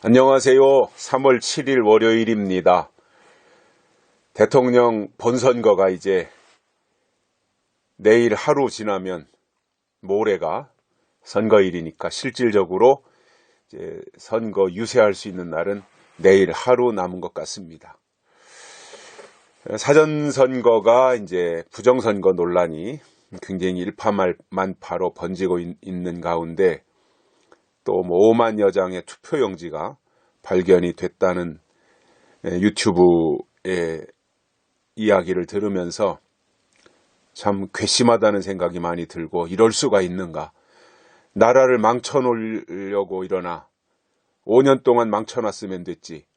안녕하세요. 3월 7일 월요일입니다. 대통령 본선거가 이제 내일 하루 지나면 모레가 선거일이니까 실질적으로 이제 선거 유세할 수 있는 날은 내일 하루 남은 것 같습니다. 사전선거가 이제 부정선거 논란이 굉장히 일파만파로 번지고 있는 가운데 또 5만여 장의 투표용지가 발견이 됐다는 유튜브의 이야기를 들으면서 참 괘씸하다는 생각이 많이 들고, 이럴 수가 있는가. 나라를 망쳐놓으려고 이러나 5년 동안 망쳐놨으면 됐지,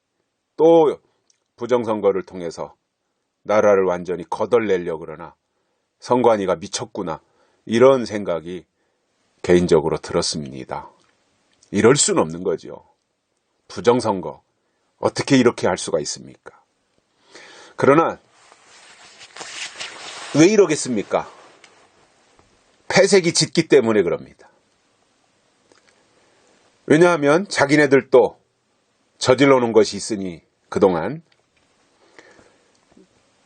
또 부정선거를 통해서 나라를 완전히 거덜내려고 그러나 선관위가 미쳤구나, 이런 생각이 개인적으로 들었습니다. 이럴 수는 없는 거죠. 부정선거 어떻게 이렇게 할 수가 있습니까? 그러나 왜 이러겠습니까? 패색이 짙기 때문에 그럽니다. 왜냐하면 자기네들도 저질러 놓은 것이 있으니 그동안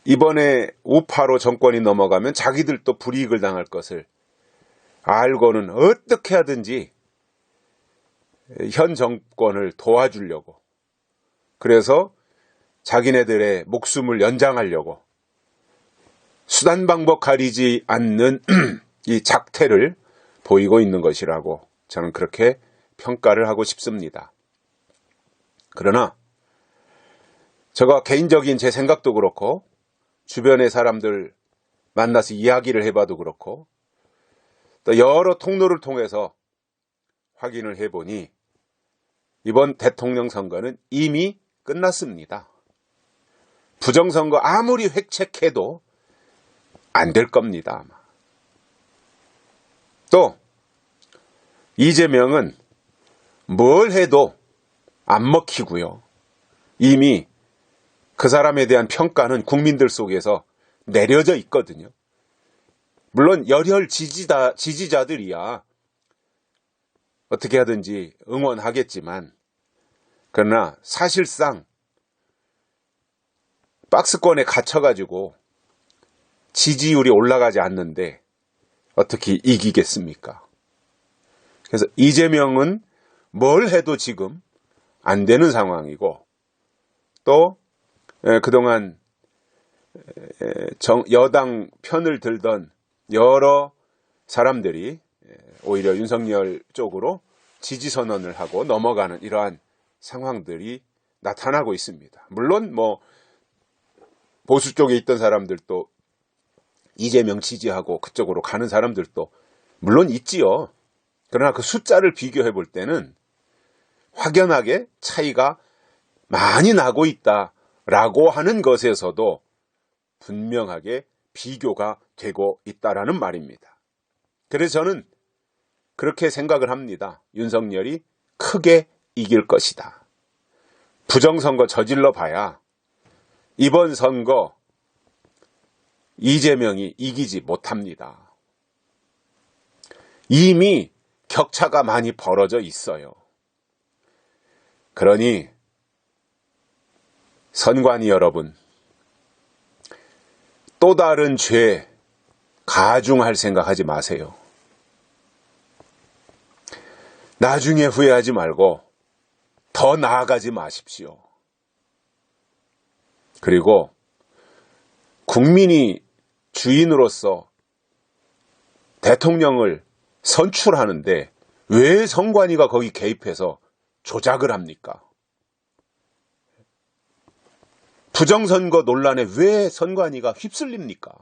이번에 우파로 정권이 넘어가면 자기들도 불이익을 당할 것을 알고는 어떻게 하든지 현 정권을 도와주려고, 그래서 자기네들의 목숨을 연장하려고 수단 방법 가리지 않는 이 작태를 보이고 있는 것이라고 저는 그렇게 평가를 하고 싶습니다. 그러나 제가 개인적인 제 생각도 그렇고 주변의 사람들 만나서 이야기를 해봐도 그렇고 또 여러 통로를 통해서 확인을 해보니 이번 대통령 선거는 이미 끝났습니다. 부정선거 아무리 획책해도 안 될 겁니다, 아마. 또 이재명은 뭘 해도 안 먹히고요. 이미 그 사람에 대한 평가는 국민들 속에서 내려져 있거든요. 물론 열혈 지지자들이야 어떻게 하든지 응원하겠지만, 그러나 사실상 박스권에 갇혀가지고 지지율이 올라가지 않는데 어떻게 이기겠습니까? 그래서 이재명은 뭘 해도 지금 안 되는 상황이고, 또 그동안 여당 편을 들던 여러 사람들이 오히려 윤석열 쪽으로 지지선언을 하고 넘어가는 이러한 상황들이 나타나고 있습니다. 물론 보수 쪽에 있던 사람들도 이재명 지지하고 그쪽으로 가는 사람들도 물론 있지요. 그러나 그 숫자를 비교해 볼 때는 확연하게 차이가 많이 나고 있다라고 하는 것에서도 분명하게 비교가 되고 있다라는 말입니다. 그래서 저는 그렇게 생각을 합니다. 윤석열이 크게 이길 것이다. 부정선거 저질러 봐야 이번 선거 이재명이 이기지 못합니다. 이미 격차가 많이 벌어져 있어요. 그러니 선관위 여러분, 또 다른 죄 가중할 생각하지 마세요. 나중에 후회하지 말고 더 나아가지 마십시오. 그리고 국민이 주인으로서 대통령을 선출하는데 왜 선관위가 거기 개입해서 조작을 합니까? 부정선거 논란에 왜 선관위가 휩쓸립니까?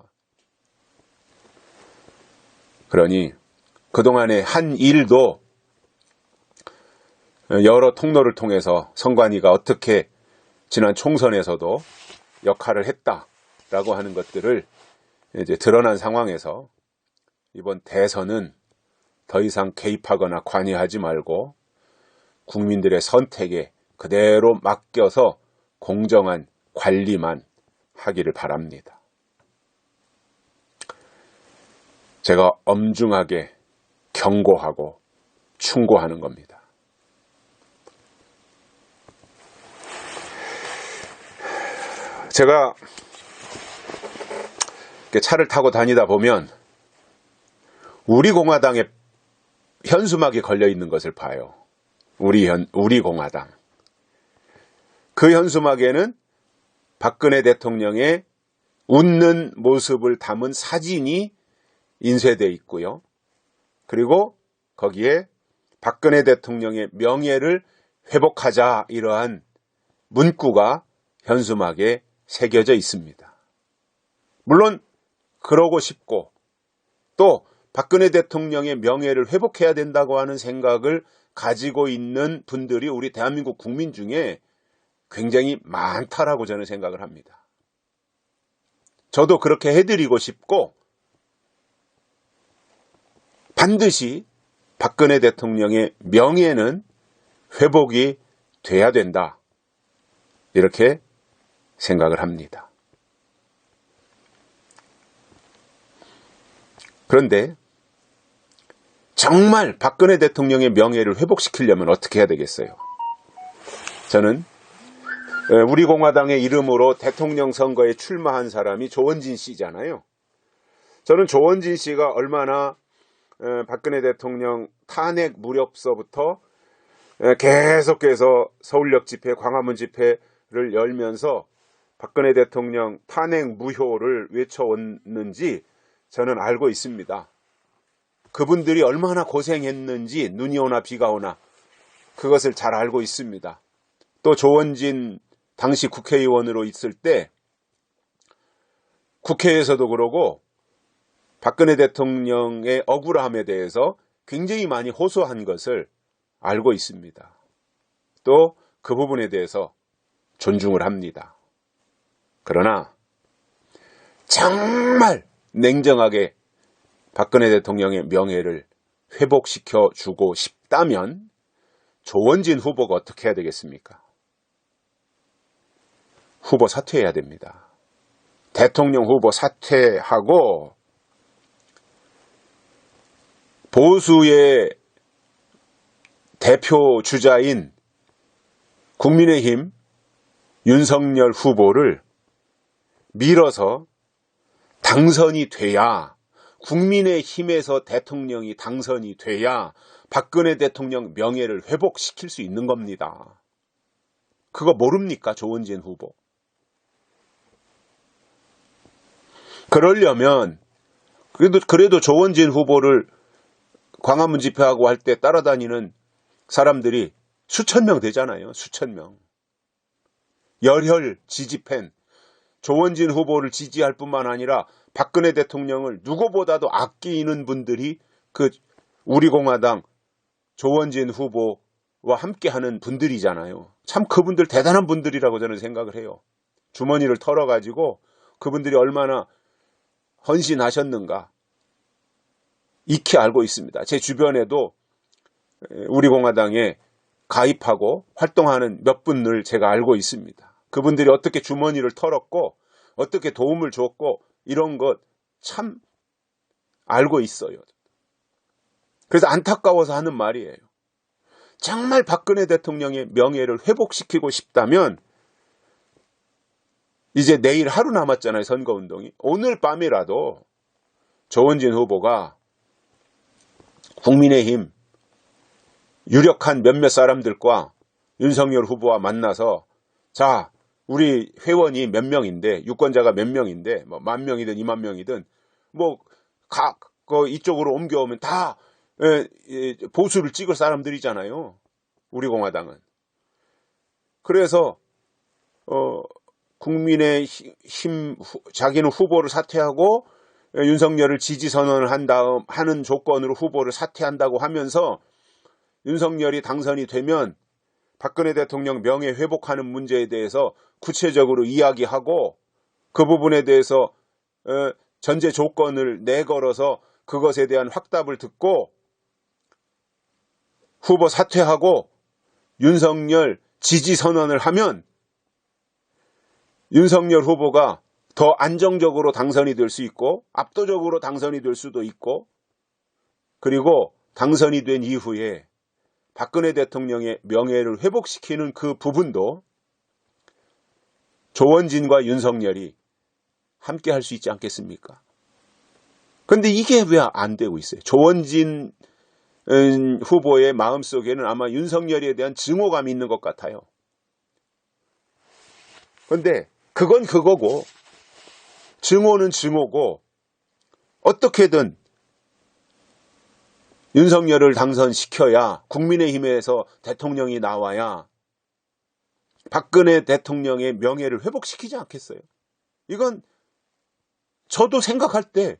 그러니 그동안의 한 일도 여러 통로를 통해서 선관위가 어떻게 지난 총선에서도 역할을 했다라고 하는 것들을 이제 드러난 상황에서 이번 대선은 더 이상 개입하거나 관여하지 말고 국민들의 선택에 그대로 맡겨서 공정한 관리만 하기를 바랍니다. 제가 엄중하게 경고하고 충고하는 겁니다. 제가 차를 타고 다니다 보면 우리 공화당에 현수막이 걸려 있는 것을 봐요. 우리 공화당. 그 현수막에는 박근혜 대통령의 웃는 모습을 담은 사진이 인쇄되어 있고요. 그리고 거기에 박근혜 대통령의 명예를 회복하자, 이러한 문구가 현수막에 새겨져 있습니다. 물론 그러고 싶고 또 박근혜 대통령의 명예를 회복해야 된다고 하는 생각을 가지고 있는 분들이 우리 대한민국 국민 중에 굉장히 많다라고 저는 생각을 합니다. 저도 그렇게 해드리고 싶고 반드시 박근혜 대통령의 명예는 회복이 돼야 된다, 이렇게 생각을 합니다. 그런데 정말 박근혜 대통령의 명예를 회복시키려면 어떻게 해야 되겠어요? 저는 우리 공화당의 이름으로 대통령 선거에 출마한 사람이 조원진 씨잖아요. 저는 조원진 씨가 얼마나 박근혜 대통령 탄핵 무렵서부터 계속해서 서울역 집회, 광화문 집회를 열면서 박근혜 대통령 탄핵 무효를 외쳐왔는지 저는 알고 있습니다. 그분들이 얼마나 고생했는지 눈이 오나 비가 오나 그것을 잘 알고 있습니다. 또 조원진 당시 국회의원으로 있을 때 국회에서도 그러고 박근혜 대통령의 억울함에 대해서 굉장히 많이 호소한 것을 알고 있습니다. 또 그 부분에 대해서 존중을 합니다. 그러나 정말 냉정하게 박근혜 대통령의 명예를 회복시켜 주고 싶다면 조원진 후보가 어떻게 해야 되겠습니까? 후보 사퇴해야 됩니다. 대통령 후보 사퇴하고 보수의 대표 주자인 국민의힘 윤석열 후보를 밀어서 당선이 돼야, 국민의힘에서 대통령이 당선이 돼야 박근혜 대통령 명예를 회복시킬 수 있는 겁니다. 그거 모릅니까, 조원진 후보? 그러려면 그래도 조원진 후보를 광화문 집회하고 할 때 따라다니는 사람들이 수천 명 되잖아요. 수천 명. 열혈 지지팬, 조원진 후보를 지지할 뿐만 아니라 박근혜 대통령을 누구보다도 아끼는 분들이 그 우리 공화당 조원진 후보와 함께하는 분들이잖아요. 참 그분들 대단한 분들이라고 저는 생각을 해요. 주머니를 털어가지고 그분들이 얼마나 헌신하셨는가 익히 알고 있습니다. 제 주변에도 우리 공화당에 가입하고 활동하는 몇 분을 제가 알고 있습니다. 그분들이 어떻게 주머니를 털었고 어떻게 도움을 줬고 이런 것 참 알고 있어요. 그래서 안타까워서 하는 말이에요. 정말 박근혜 대통령의 명예를 회복시키고 싶다면 이제 내일 하루 남았잖아요, 선거운동이. 오늘 밤이라도 조원진 후보가 국민의힘 유력한 몇몇 사람들과 윤석열 후보와 만나서, 자, 우리 회원이 몇 명인데, 유권자가 몇 명인데, 뭐 10,000명이든 20,000명이든 뭐 이쪽으로 옮겨오면 다 보수를 찍을 사람들이잖아요, 우리 공화당은. 그래서 국민의힘 자기는 후보를 사퇴하고 윤석열을 지지 선언을 한 다음 하는 조건으로 후보를 사퇴한다고 하면서 윤석열이 당선이 되면 박근혜 대통령 명예 회복하는 문제에 대해서 구체적으로 이야기하고 그 부분에 대해서 전제 조건을 내걸어서 그것에 대한 확답을 듣고 후보 사퇴하고 윤석열 지지 선언을 하면 윤석열 후보가 더 안정적으로 당선이 될 수 있고 압도적으로 당선이 될 수도 있고, 그리고 당선이 된 이후에 박근혜 대통령의 명예를 회복시키는 그 부분도 조원진과 윤석열이 함께 할 수 있지 않겠습니까? 근데 이게 왜 안 되고 있어요? 조원진 후보의 마음속에는 아마 윤석열에 대한 증오감이 있는 것 같아요. 근데 그건 그거고, 증오는 증오고, 어떻게든 윤석열을 당선시켜야 국민의힘에서 대통령이 나와야 박근혜 대통령의 명예를 회복시키지 않겠어요? 이건 저도 생각할 때,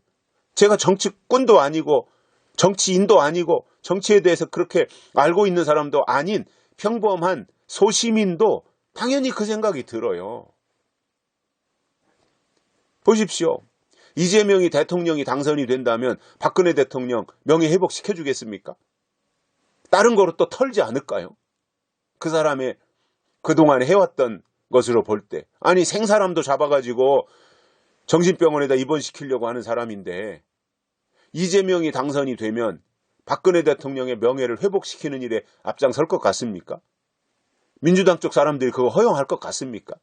제가 정치꾼도 아니고 정치인도 아니고 정치에 대해서 그렇게 알고 있는 사람도 아닌 평범한 소시민도 당연히 그 생각이 들어요. 보십시오. 이재명이 대통령이 당선이 된다면 박근혜 대통령 명예 회복시켜 주겠습니까? 다른 거로 또 털지 않을까요? 그 사람의 그동안 해왔던 것으로 볼 때. 아니, 생사람도 잡아가지고 정신병원에다 입원시키려고 하는 사람인데 이재명이 당선이 되면 박근혜 대통령의 명예를 회복시키는 일에 앞장설 것 같습니까? 민주당 쪽 사람들이 그거 허용할 것 같습니까?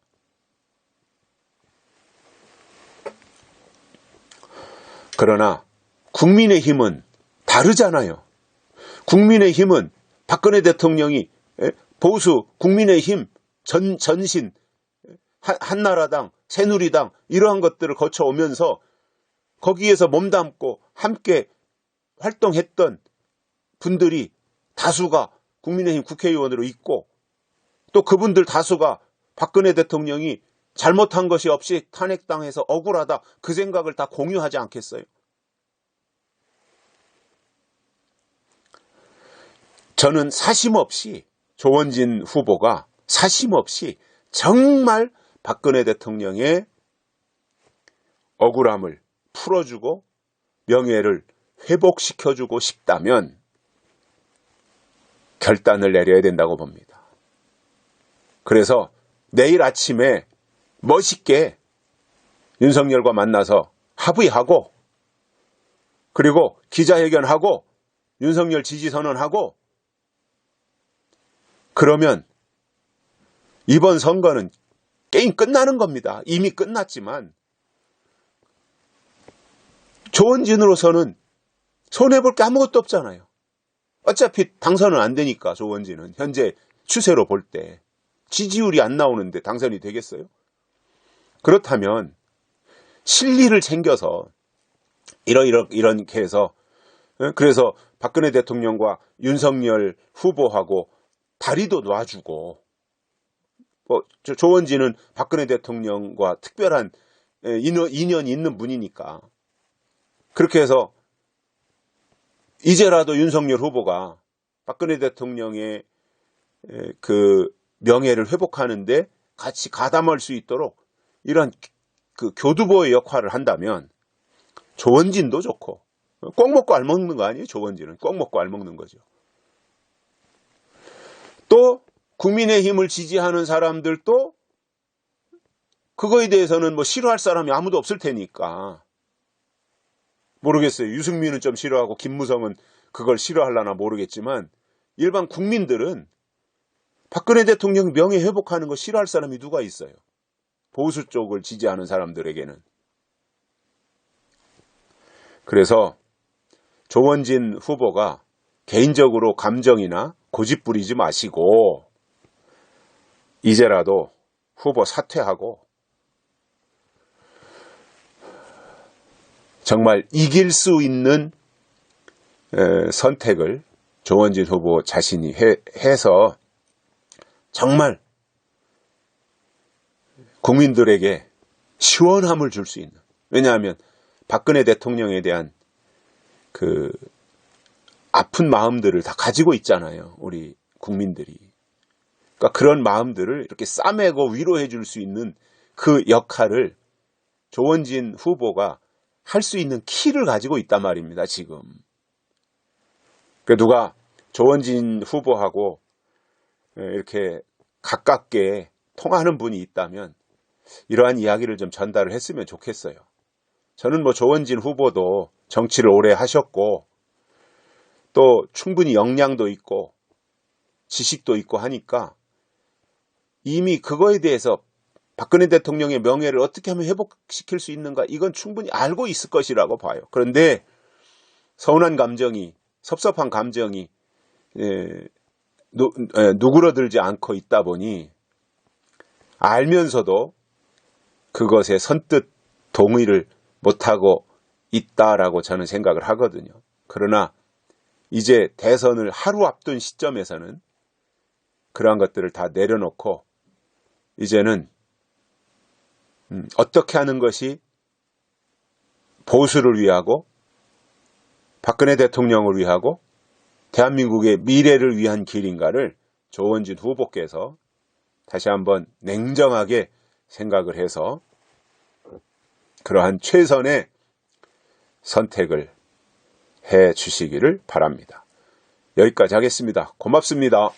그러나 국민의힘은 다르잖아요. 국민의힘은 박근혜 대통령이 보수, 국민의힘, 전신, 한나라당, 새누리당 이러한 것들을 거쳐오면서 거기에서 몸담고 함께 활동했던 분들이 다수가 국민의힘 국회의원으로 있고 또 그분들 다수가 박근혜 대통령이 잘못한 것이 없이 탄핵당해서 억울하다 그 생각을 다 공유하지 않겠어요? 저는 사심없이 조원진 후보가 사심없이 정말 박근혜 대통령의 억울함을 풀어주고 명예를 회복시켜주고 싶다면 결단을 내려야 된다고 봅니다. 그래서 내일 아침에 멋있게 윤석열과 만나서 합의하고 그리고 기자회견하고 윤석열 지지선언하고 그러면 이번 선거는 게임 끝나는 겁니다. 이미 끝났지만 조원진으로서는 손해볼 게 아무것도 없잖아요. 어차피 당선은 안 되니까 조원진은 현재 추세로 볼 때 지지율이 안 나오는데 당선이 되겠어요? 그렇다면 실리를 챙겨서 이렇게 해서 그래서 박근혜 대통령과 윤석열 후보하고 다리도 놔주고 조원진은 박근혜 대통령과 특별한 인연이 있는 분이니까 그렇게 해서 이제라도 윤석열 후보가 박근혜 대통령의 그 명예를 회복하는데 같이 가담할 수 있도록 이런 그 교두보의 역할을 한다면 조원진도 좋고 꼭 먹고 알 먹는 거 아니에요? 조원진은 꼭 먹고 알 먹는 거죠. 또 국민의힘을 지지하는 사람들도 그거에 대해서는 뭐 싫어할 사람이 아무도 없을 테니까 모르겠어요. 유승민은 좀 싫어하고 김무성은 그걸 싫어하려나 모르겠지만 일반 국민들은 박근혜 대통령 명예 회복하는 거 싫어할 사람이 누가 있어요? 보수 쪽을 지지하는 사람들에게는. 그래서 조원진 후보가 개인적으로 감정이나 고집 부리지 마시고 이제라도 후보 사퇴하고 정말 이길 수 있는 선택을 조원진 후보 자신이 해서 정말 국민들에게 시원함을 줄 수 있는, 왜냐하면 박근혜 대통령에 대한 그 아픈 마음들을 다 가지고 있잖아요. 우리 국민들이. 그러니까 그런 마음들을 이렇게 싸매고 위로해 줄 수 있는 그 역할을 조원진 후보가 할 수 있는 키를 가지고 있단 말입니다. 지금. 누가 조원진 후보하고 이렇게 가깝게 통하는 분이 있다면 이러한 이야기를 좀 전달을 했으면 좋겠어요. 저는 뭐 조원진 후보도 정치를 오래 하셨고 또 충분히 역량도 있고 지식도 있고 하니까 이미 그거에 대해서 박근혜 대통령의 명예를 어떻게 하면 회복시킬 수 있는가, 이건 충분히 알고 있을 것이라고 봐요. 그런데 서운한 감정이, 섭섭한 감정이 누그러들지 않고 있다 보니 알면서도 그것에 선뜻 동의를 못하고 있다라고 저는 생각을 하거든요. 그러나 이제 대선을 하루 앞둔 시점에서는 그러한 것들을 다 내려놓고 이제는 어떻게 하는 것이 보수를 위하고 박근혜 대통령을 위하고 대한민국의 미래를 위한 길인가를 조원진 후보께서 다시 한번 냉정하게 생각을 해서 그러한 최선의 선택을 해 주시기를 바랍니다. 여기까지 하겠습니다. 고맙습니다.